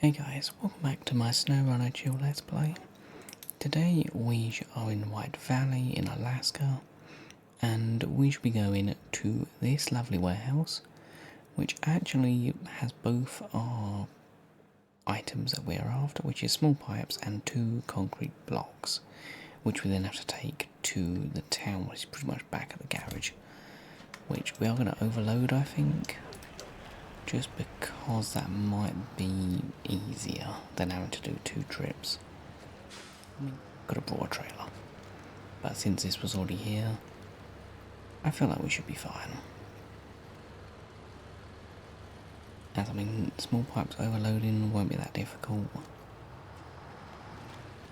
Hey guys, welcome back to my Snowrunner Chill Let's Play. Today we are in White Valley in Alaska and we should be going to this lovely warehouse which actually has both our items that we are after, which is small pipes and 2 concrete blocks, which we then have to take to the town, which is pretty much back at the garage, which we are going to overload, I think. Just because that might be easier than having to do 2 trips. I mean, could have brought a trailer, but since this was already here, I feel like we should be fine. As I mean, small pipes overloading won't be that difficult.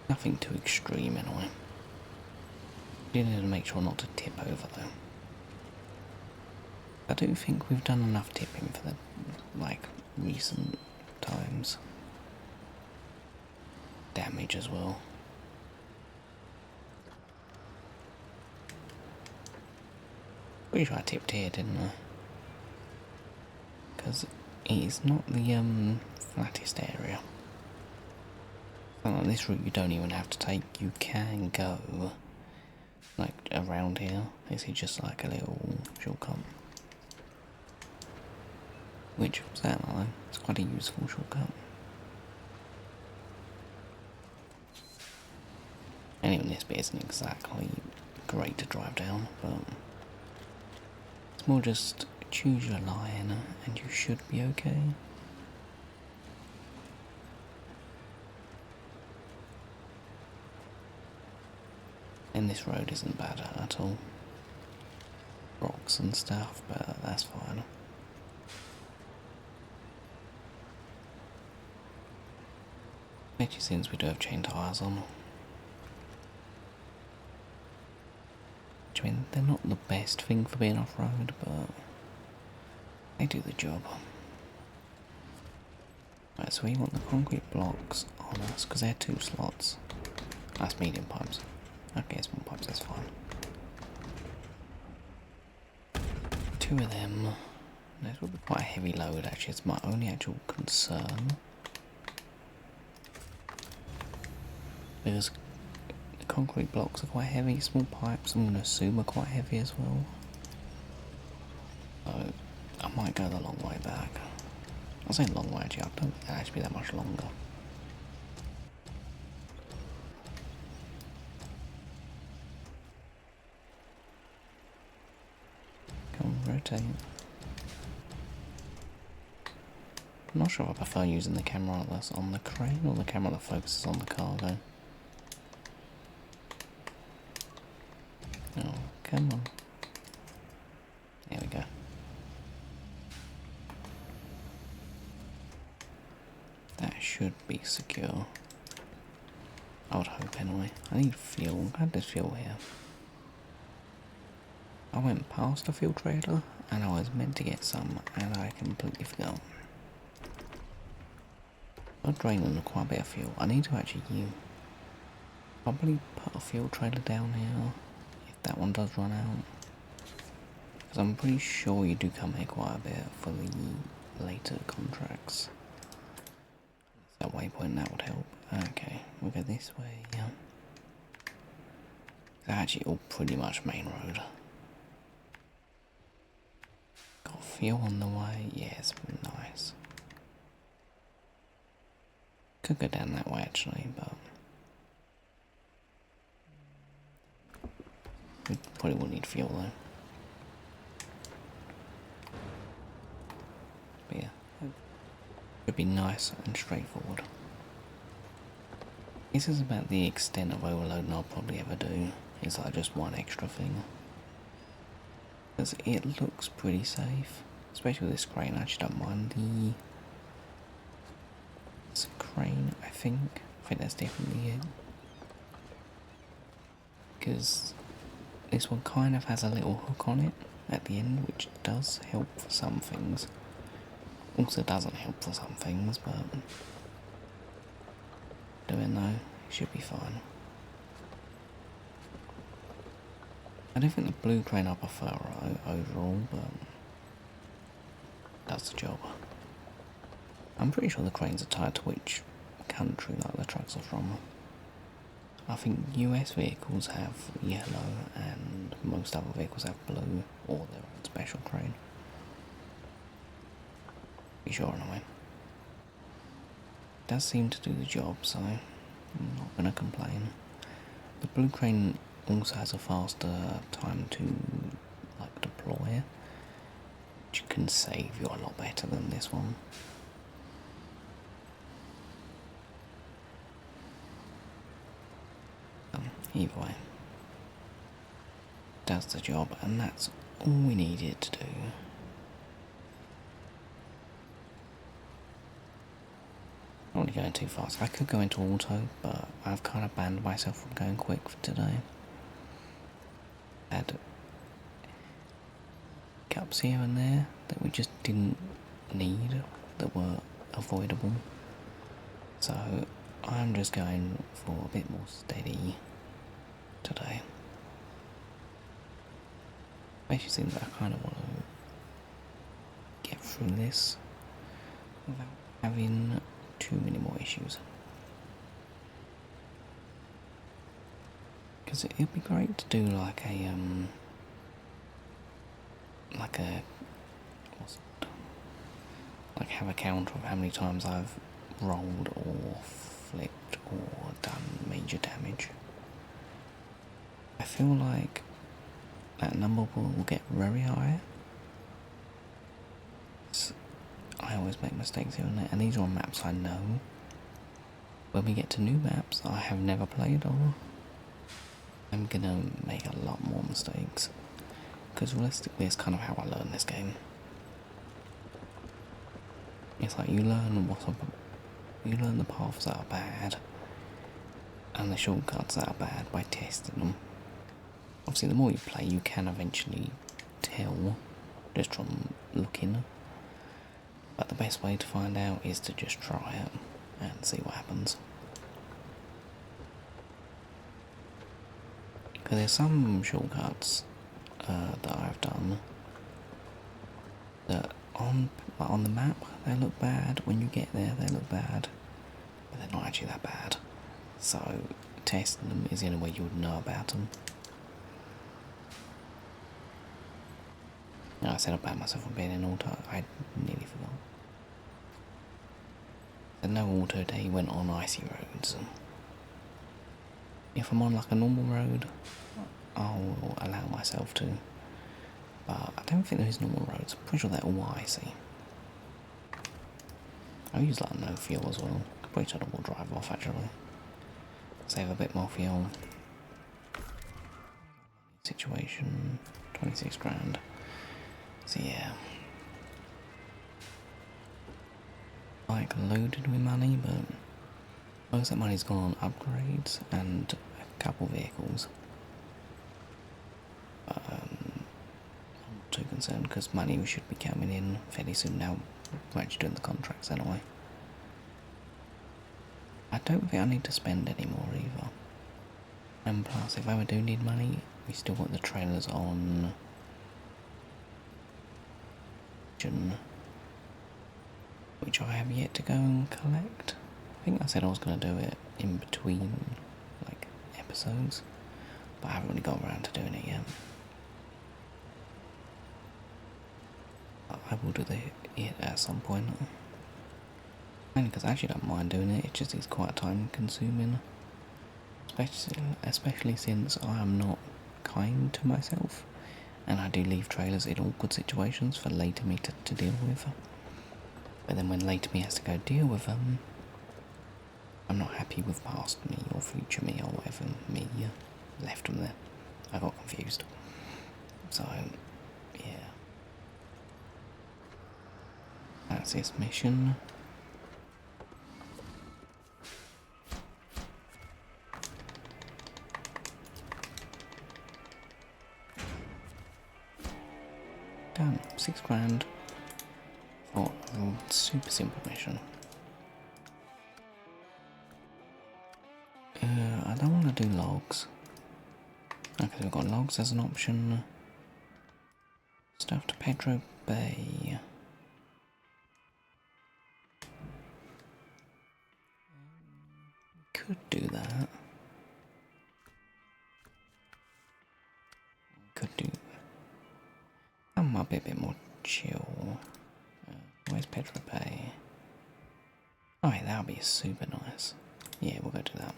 Nothing too extreme anyway. You need to make sure not to tip over though. I do think we've done enough tipping for the, recent times. Damage as well. Pretty sure I tipped here, didn't I? Because it's not the flattest area. On this route you don't even have to take, you can go like around here. This is just like a little shortcut. Which, sadly, it's quite a useful shortcut. And even this bit isn't exactly great to drive down, but it's more just choose your line and you should be okay. And this road isn't bad at all. Rocks and stuff, but that's fine. Especially since we do have chain tyres on. Which, I mean, they're not the best thing for being off-road, but they do the job. Right, so we want the concrete blocks on us, because they're 2 slots. That's medium pipes. Okay, small pipes, that's fine. 2 of them. This will be quite a heavy load, actually. It's my only actual concern. Because the concrete blocks are quite heavy, small pipes I'm going to assume are quite heavy as well. So I might go the long way back. I'll say long way actually, I don't think it'll actually be that much longer. Come on, rotate. I'm not sure if I prefer using the camera that's on the crane or the camera that focuses on the cargo. Oh, come on. There we go. That should be secure. I would hope anyway. I need fuel. I had this fuel here. I went past a fuel trailer and I was meant to get some and I completely forgot. I'm draining quite a bit of fuel. I need to actually probably put a fuel trailer down here if that one does run out. Because I'm pretty sure you do come here quite a bit for the later contracts. That waypoint, that would help. Okay, we'll go this way, yeah. It's actually all pretty much main road. Got fuel on the way, yes, nice. Could go down that way actually, but we probably will need fuel though. But yeah, it would be nice and straightforward. This is about the extent of overloading I'll probably ever do. It's like just one extra thing. Because it looks pretty safe. Especially with this crane, I actually don't mind it's a crane, I think. I think that's definitely it. Because this one kind of has a little hook on it at the end, which does help for some things. Also doesn't help for some things, but doing though, it should be fine. I don't think the blue crane I prefer overall, but does the job. I'm pretty sure the cranes are tied to which country like the trucks are from. I think US vehicles have yellow and most other vehicles have blue or their own special crane. Be sure anyway. Does seem to do the job, so I'm not going to complain. The blue crane also has a faster time to like deploy, which can save you a lot better than this one. Either way, does the job, and that's all we needed to do. Not really going too fast. I could go into auto, but I've kind of banned myself from going quick for today. Had gaps here and there that we just didn't need, that were avoidable. So I'm just going for a bit more steady today. Especially since I kind of want to get through this without having too many more issues. Because it'd be great to do like a have a counter of how many times I've rolled or flipped or done major damage. I feel like that number will get very high. I always make mistakes here and there, and these are on maps I know. When we get to new maps I have never played on, I'm gonna make a lot more mistakes. Because realistically, it's kind of how I learn this game. It's like you learn the paths that are bad and the shortcuts that are bad by testing them. Obviously, the more you play, you can eventually tell just from looking. But the best way to find out is to just try it and see what happens. Because there's some shortcuts that I've done that on the map they look bad. When you get there, they look bad, but they're not actually that bad. So testing them is the only way you would know about them. I said about myself from being in auto. I nearly forgot. The no auto day went on icy roads. If I'm on like a normal road, I'll allow myself to. But I don't think there's normal roads. I'm pretty sure they're all icy. I'll use like no fuel as well. Could probably turn the wheel drive off actually. Save a bit more fuel. Situation, 26 grand. So yeah. Like loaded with money, but most of that money's gone on upgrades and a couple vehicles. I'm not too concerned because money should be coming in fairly soon now. We're actually doing the contracts anyway. I don't think I need to spend any more either. And plus, if I ever do need money, we still got the trailers on which I have yet to go and collect. I think I said I was going to do it in between like episodes, but I haven't really got around to doing it yet. I will do it at some point. Mainly because I actually don't mind doing it, it just is quite time consuming. Especially since I am not kind to myself and I do leave trailers in awkward situations for later me to deal with. But then when later me has to go deal with them, I'm not happy with past me or future me or whatever me left them there. I got confused. So, yeah. That's this mission. Done. 6 grand for a super simple mission. I don't want to do logs. Okay, we've got logs as an option. Stuff to Pedro Bay. could do that. Could do. That might be a bit more chill. Where's Petra Bay? Oh, yeah, that would be super nice. Yeah, we'll go to that.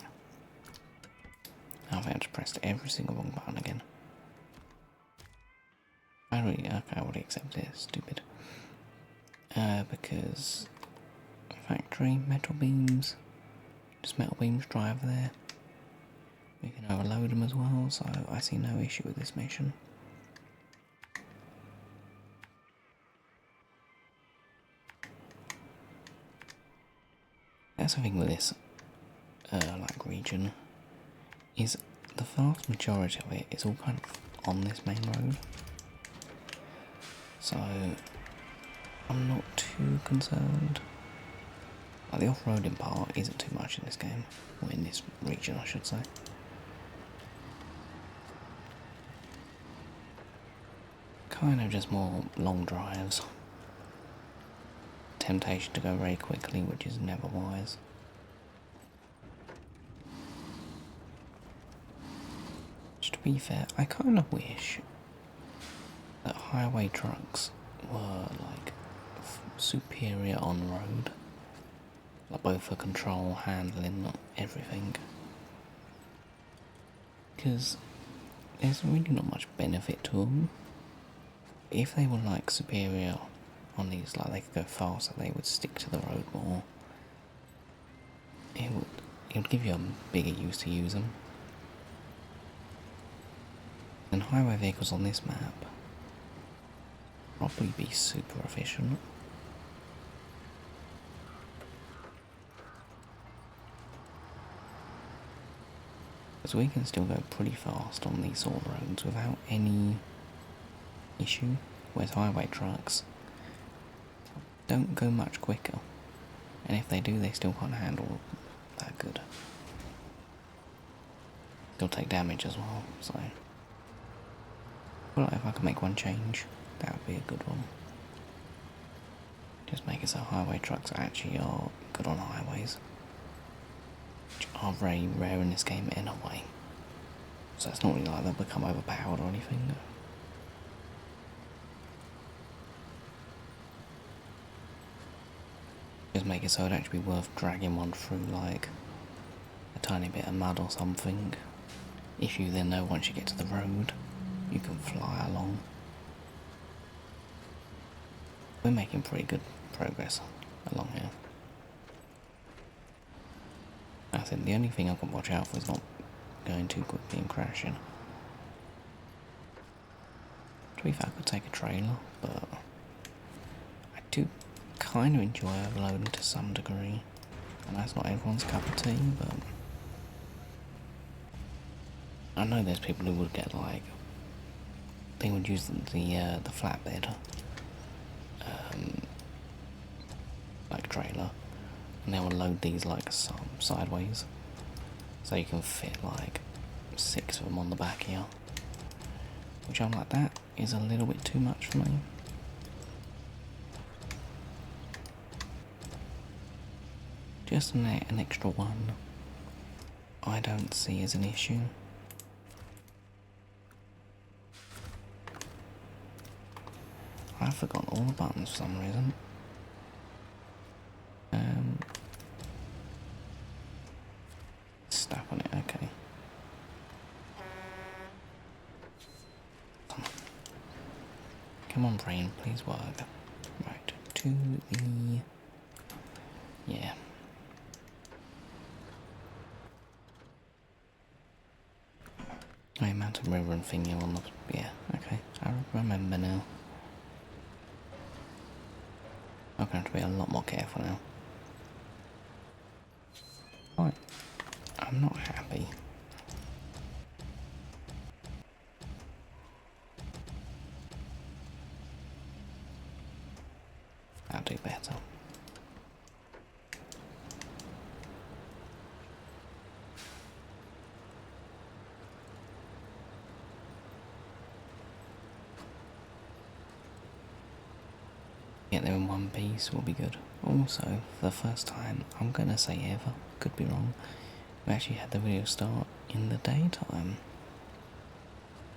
I think I just pressed every single wrong button again. Okay, I already accepted it. Stupid. Because factory metal beams, just metal beams drive there. We can overload them as well, so I see no issue with this mission. That's the thing with this, like region, is the vast majority of it is all kind of on this main road. So I'm not too concerned. Like, the off-roading part isn't too much in this game, or in this region I should say. Kind of just more long drives. Temptation to go very quickly, which is never wise. Just to be fair, I kind of wish that highway trucks were like superior on road, like both for control, handling, everything. Because there's really not much benefit to them. If they were like superior on these, like they could go faster, they would stick to the road more. It would give you a bigger use to use them. And highway vehicles on this map probably be super efficient. Because we can still go pretty fast on these sort of roads without any issue, whereas highway trucks don't go much quicker, and if they do, they still can't handle that good. They'll take damage as well, so well, if I could make one change, that would be a good one. Just make it so highway trucks actually are good on highways, which are very rare in this game anyway. So it's not really like they'll become overpowered or anything. Just make it so it'd actually be worth dragging one through like a tiny bit of mud or something. If you then know once you get to the road, you can fly along. We're making pretty good progress along here. I think the only thing I can watch out for is not going too quickly and crashing. To be fair, I could take a trailer, but I do kind of enjoy overloading to some degree. And that's not everyone's cup of tea, but I know there's people who would get like, they would use the flatbed like trailer, and they will load these like sideways, so you can fit like 6 of them on the back here, which I'm like, that is a little bit too much for me. Just an extra one I don't see as an issue. I've forgotten all the buttons for some reason. Stuck on it, okay. Come on, brain, please work. Right, to the... yeah. Mountain River and thingy on the... yeah, okay, I remember now. I'm going to have to be a lot more careful now. Right, I'm not happy. I'll do better. Get there in one piece will be good. Also, for the first time, I'm gonna say ever, could be wrong, We actually had the video start in the daytime,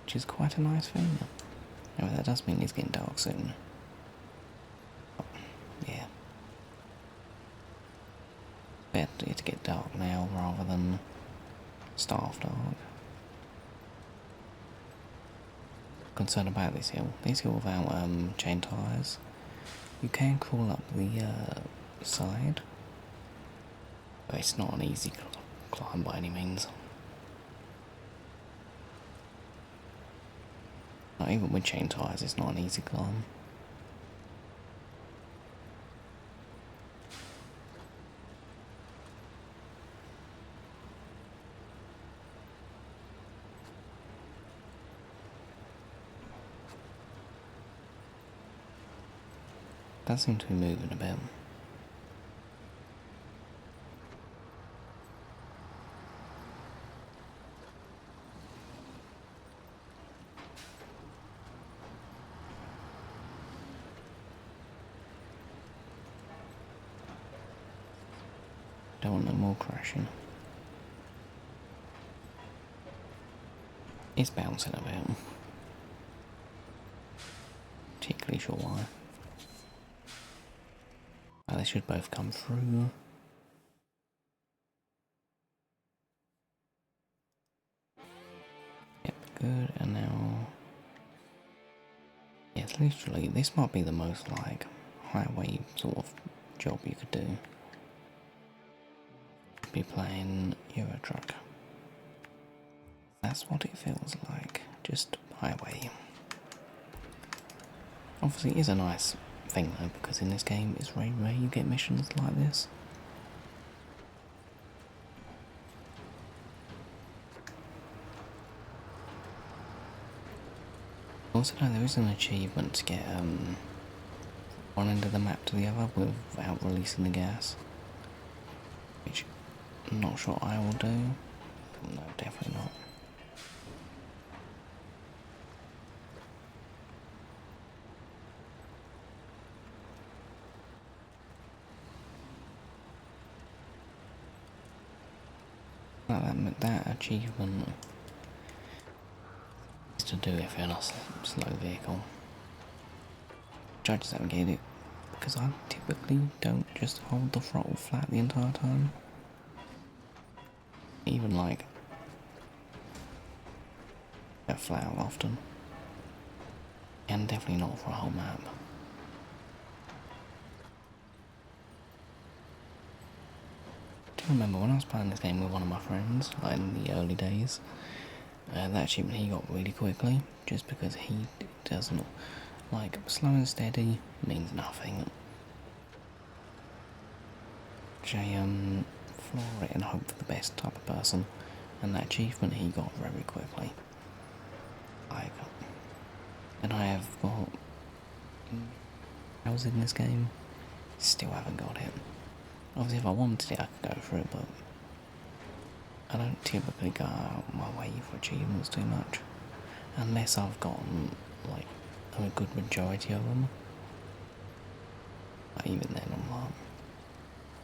which is quite a nice thing. However, that does mean it's getting dark soon. Oh, yeah. Better to get dark now rather than start dark. Concerned about this hill. This hill without chain tires. You can crawl up the side, but it's not an easy climb by any means. Not even with chain tires, it's not an easy climb. Does seem to be moving a bit. Don't want no more crashing. It's bouncing a bit. Particularly sure why. They should both come through. Yep, good, and now... Yes, literally, this might be the most, like, highway sort of job you could do. Be playing Euro Truck. That's what it feels like, just highway. Obviously it is a nice thing though, because in this game it's very rare you get missions like this. Also no, there is an achievement to get one end of the map to the other without releasing the gas. Which I'm not sure I will do. No, definitely not. That achievement is to do if you're in a slow vehicle. Which I just haven't get it because I typically don't just hold the throttle flat the entire time. Even like get flat out often. And definitely not for a whole map. I remember when I was playing this game with one of my friends, like in the early days, that achievement he got really quickly, just because he doesn't, like, slow and steady means nothing. Floor it and hope for the best type of person, and that achievement he got very quickly. Like, and I have got hours in this game, still haven't got it. Obviously if I wanted it I could go for it, but I don't typically go out my way for achievements too much. Unless I've gotten, like, a good majority of them. But even then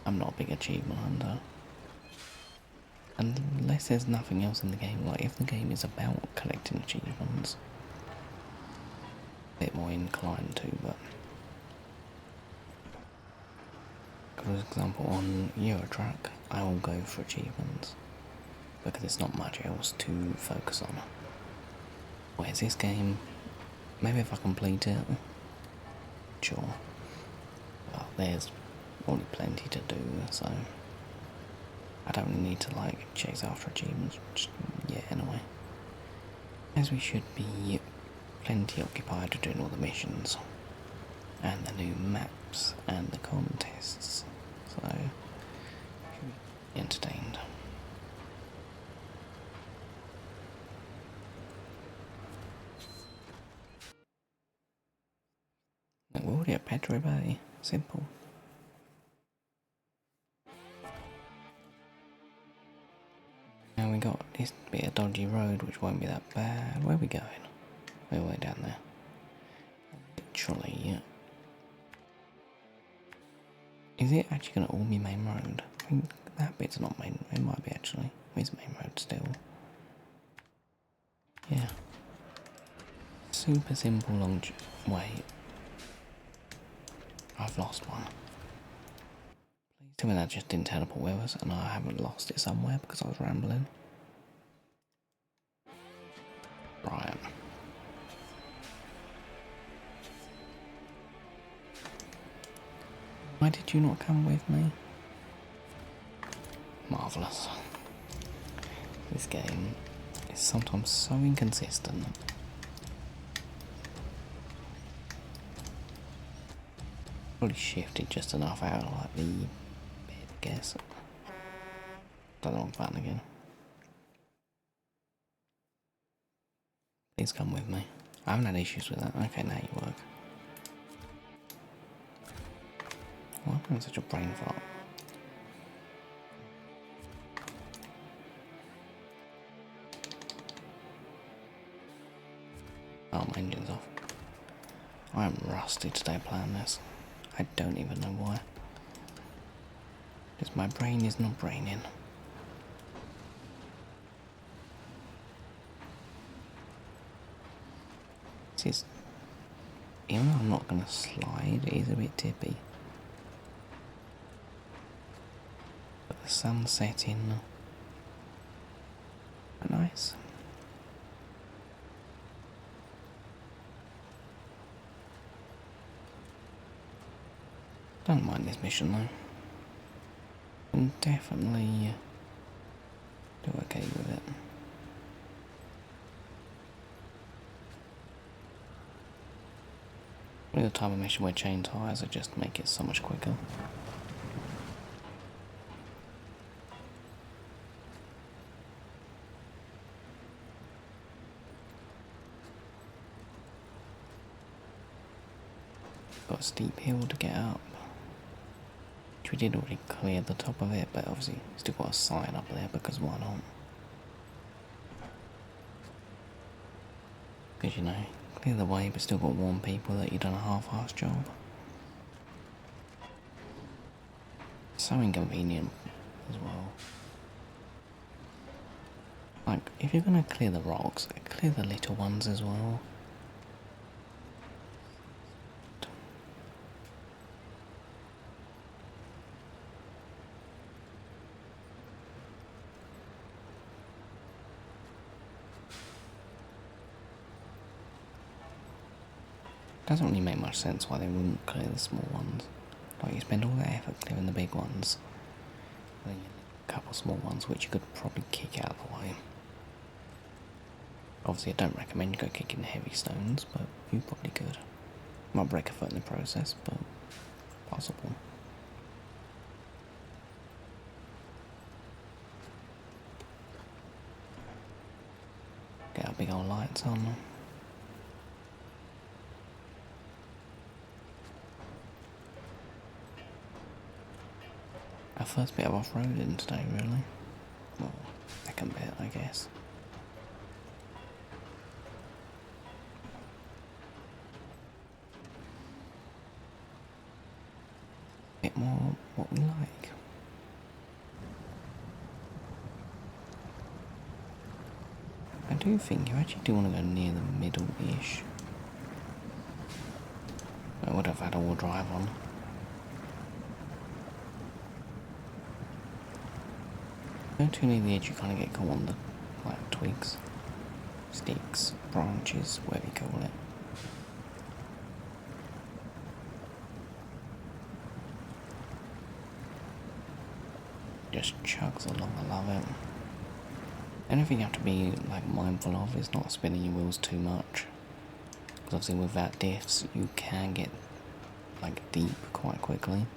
I'm not a big achievement hunter. Unless there's nothing else in the game, like if the game is about collecting achievements, a bit more inclined to, but... For example, on Euro Truck, I will go for achievements because there's not much else to focus on. Whereas this game, maybe if I complete it, sure. But there's only plenty to do, so I don't really need to like chase after achievements yet anyway. As we should be plenty occupied with doing all the missions and the new maps and the contests. So, should be entertained. We're already at Petro Bay. Simple. Now we got this bit of dodgy road, which won't be that bad. Where are we going? We're way down there. Literally. Is it actually going to all be main road? I think that bit's not main. It might be actually. It's main road still. Yeah. Super simple long wait. I've lost one. Please tell me that just didn't teleport with us and I haven't lost it somewhere because I was rambling. Right. Why did you not come with me? Marvellous. This game is sometimes so inconsistent. Probably shifted just enough out of like the bed, I guess. Done the wrong button again. Please come with me. I haven't had issues with that. Okay, now you work. Why am I having such a brain fart? Oh, my engine's off. I'm rusty today playing this. I don't even know why. Because my brain is not braining. This is... Even though I'm not going to slide, it is a bit tippy. But the sun's setting. Nice. Don't mind this mission though. Can definitely do okay with it. Probably the type of mission where chain tires would just make it so much quicker. Got a steep hill to get up. Which we did already clear the top of it, but obviously still got a sign up there because why not? Because you know, clear the way but still got to warn people that you've done a half-assed job. So inconvenient as well. Like, if you're going to clear the rocks, clear the little ones as well. Doesn't really make much sense why they wouldn't clear the small ones. Like, you spend all that effort clearing the big ones, then you leave a couple small ones which you could probably kick out of the way. Obviously I don't recommend you go kicking heavy stones, but you probably could. Might break a foot in the process, but possible. Get our big old lights on. Our first bit of off-roading today, really. Well, second bit, I guess. Bit more what we like. I do think you actually do want to go near the middle-ish. I would have had all drive on. Go too near the edge, you kind of get caught on the like twigs, sticks, branches, whatever you call it. Just chugs along, I love it. Anything you have to be like mindful of is not spinning your wheels too much. Because obviously without diffs you can get like deep quite quickly.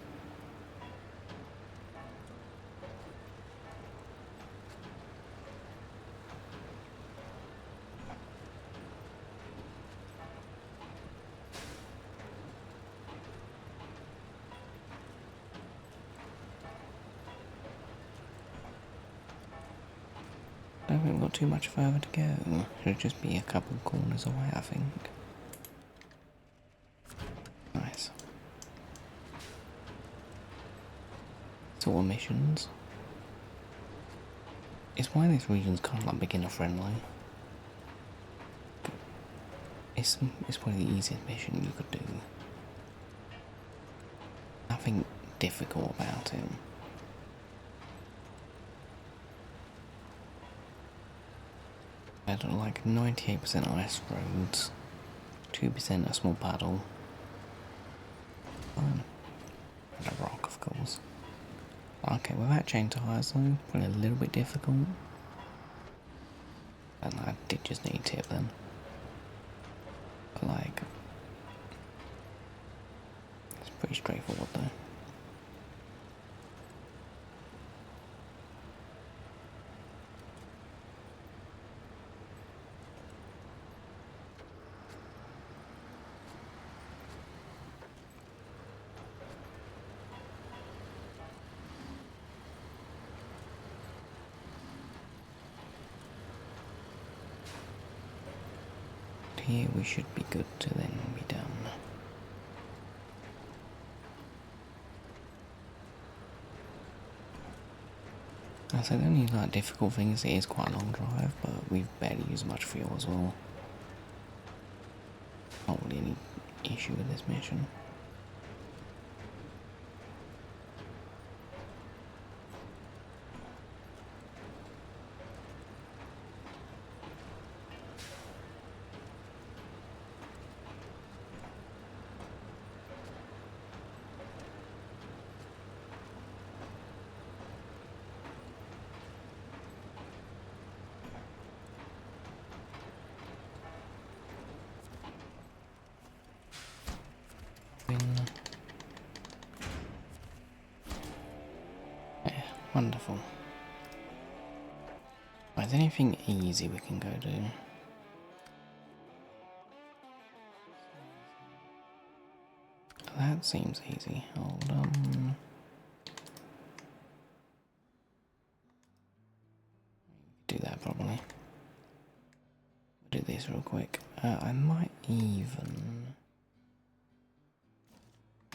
I don't think we've got too much further to go. Should just be a couple corners away, I think. Nice. It's all missions. It's why this region's kind of like beginner friendly. It's probably the easiest mission you could do. Nothing difficult about it. I don't like 98% ice roads, 2% a small puddle, and a rock, of course. Okay, without chain tires though, probably a little bit difficult. And I did just need a tip then. But like, it's pretty straightforward though. Here we should be good to then be done. I said the only like difficult thing is it is quite a long drive, but we've barely used much fuel as well. Not really any issue with this mission. Yeah, wonderful. Right, is there anything easy we can go do? That seems easy. Hold on. Do that probably. Do this real quick. I might even...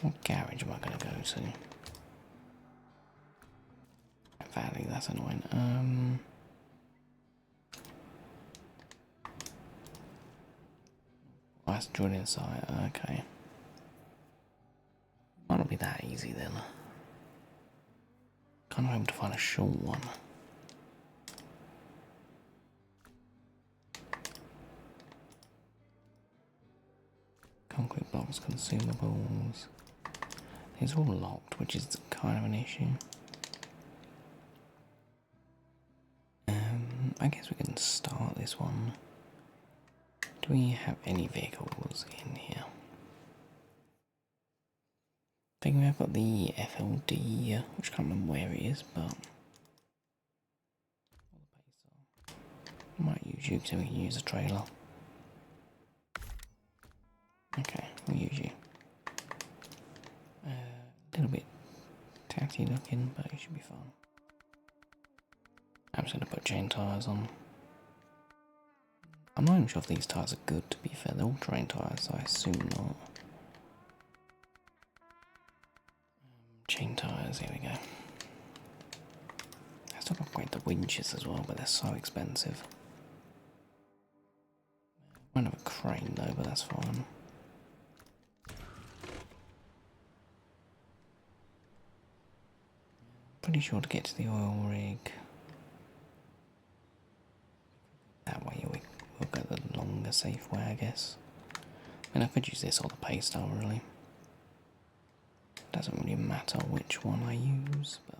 What garage am I going to go to? Valley, that's annoying. That's drilling site, okay. Might not be that easy then. Kind of hoping to find a short one. Concrete blocks, consumables. These are all locked, which is kind of an issue. I guess we can start this one. Do we have any vehicles in here? I think we have got the FLD, which I can't remember where it is, but I might use you so we can use a trailer. Okay, we'll use you. A little bit tatty looking, but it should be fine. I'm just going to put chain tyres on. I'm not even sure if these tyres are good, to be fair. They're all terrain tyres, so I assume not. Chain tyres, here we go. I still upgrade the winches as well, but they're so expensive. Might have a crane though, but that's fine. Pretty sure to get to the oil rig. That way we'll go the longer, safe way, I guess. I mean, I could use this or the pay style, really. Doesn't really matter which one I use, but...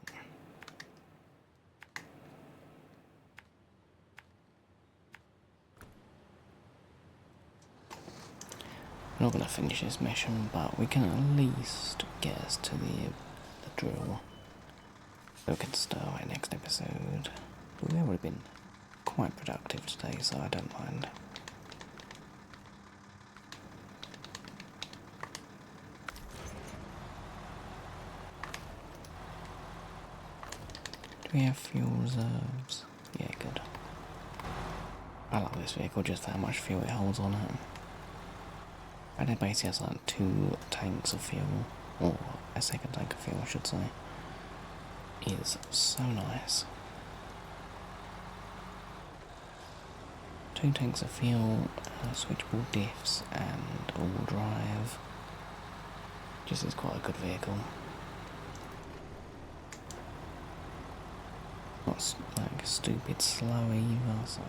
We're not going to finish this mission, but we can at least get us to the drill. So we can start next episode. We've already been quite productive today, so I don't mind. Do we have fuel reserves? Yeah, good. I love this vehicle just for how much fuel it holds on it. And it basically has like 2 tanks of fuel, or a second tank of fuel I should say. It is so nice. 2 tanks of fuel, switchable diffs, and all drive. Just is quite a good vehicle. Not like stupid slow either, so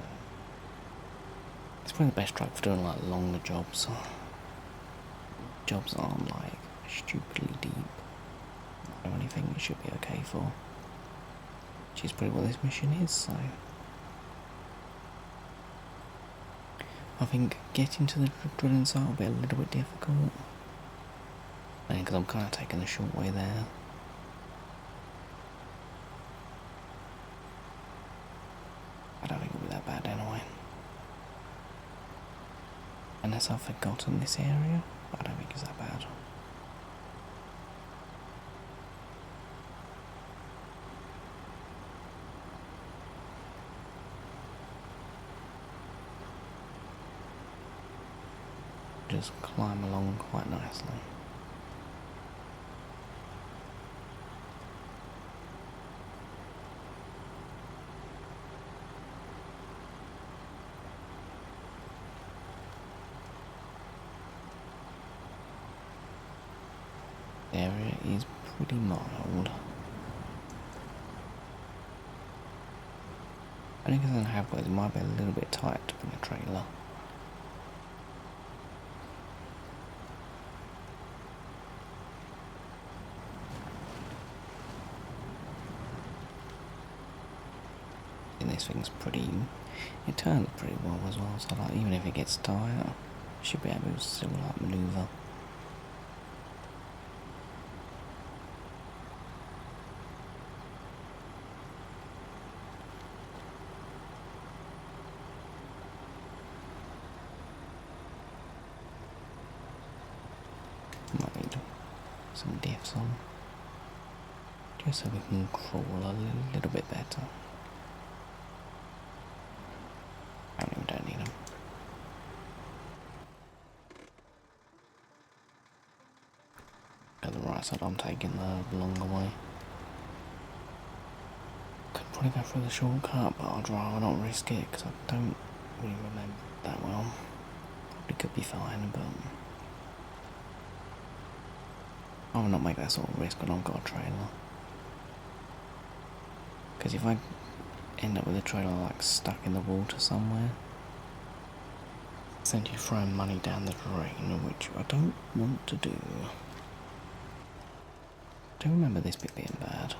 it's probably the best truck for doing like longer jobs. Jobs aren't like stupidly deep. I don't really think it should be okay for. Which is pretty what this mission is, so I think getting to the drilling site will be a little bit difficult. Because I'm kind of taking the short way there. I don't think it'll be that bad anyway. Unless I've forgotten this area, I don't think it's that bad. Just climb along quite nicely. The area is pretty mild. I think because I have got it might be a little bit tight to bring a trailer. And this thing's pretty, it turns pretty well as well, so like even if it gets tight, I should be able to still like manoeuvre. Might need some diffs on, just so we can crawl a little bit better. I don't need them. Go the right side, I'm taking the longer way. Could probably go through the shortcut, but I'd rather not risk it because I don't really remember that well. Probably could be fine, but I will not make that sort of risk when I've got a trailer. Because if I end up with a trailer like stuck in the water somewhere, essentially throwing money down the drain, which I don't want to do. I don't remember this bit being bad.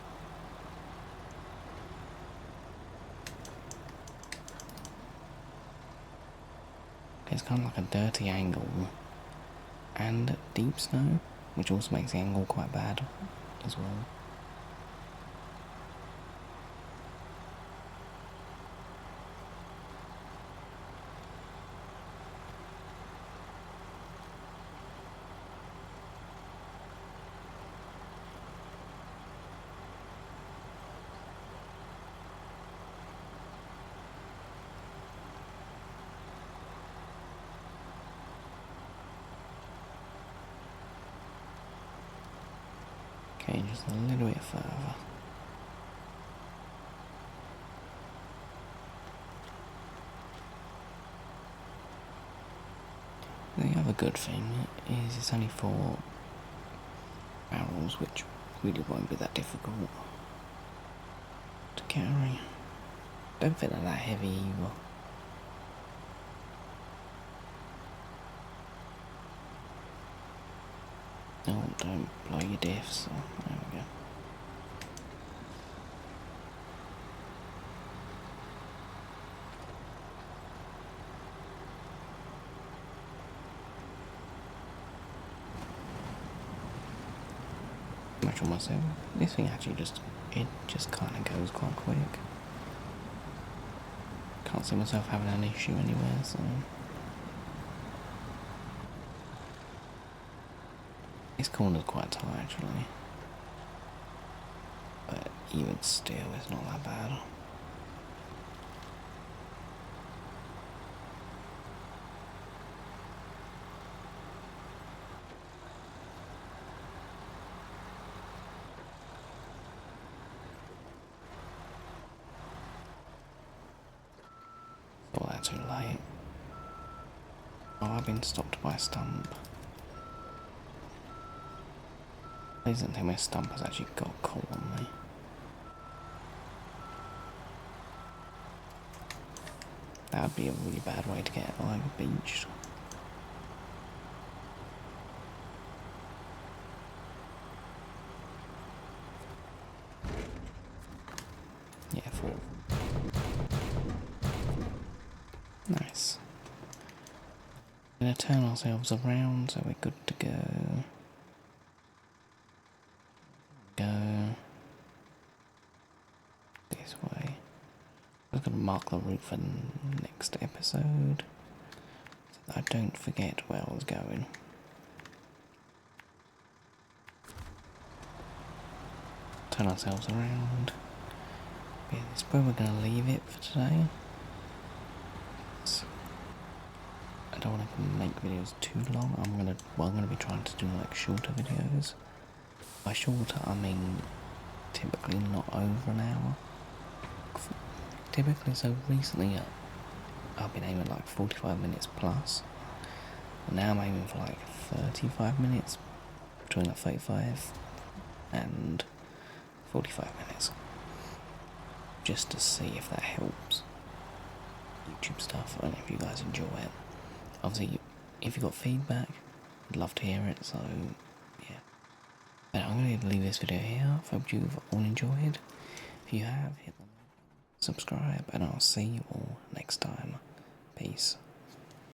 It's kind of like a dirty angle and deep snow, which also makes the angle quite bad as well. Okay, just a little bit further. The other good thing is it's only 4 barrels, which really won't be that difficult to carry. Don't feel like that heavy either. Oh, don't blow your diffs. Oh, there we go. Much on myself. This thing actually it just kind of goes quite quick. Can't see myself having an issue anywhere, so. This corner's quite tight actually, but even still it's not that bad. Oh, that's too late. Oh, I've been stopped by a stump. Please don't think my stump has actually got caught on me. That would be a really bad way to get like beached. Yeah, 4. Nice. We're gonna turn ourselves around so we're good to go. Go this way. I'm gonna mark the route for next episode so that I don't forget where I was going. Turn ourselves around. Yeah, this is where we're gonna leave it for today. I don't want to make videos too long. I'm gonna be trying to do like shorter videos. By shorter, I mean typically not over an hour. Typically, so recently I've been aiming like 45 minutes plus. And now I'm aiming for like 35 minutes, between like 35 and 45 minutes. Just to see if that helps. YouTube stuff, and if you guys enjoy it. Obviously, if you got feedback, I'd love to hear it, so yeah. But I'm going to leave this video here. I hope you've all enjoyed. If you have, hit the like, subscribe, and I'll see you all next time. Peace.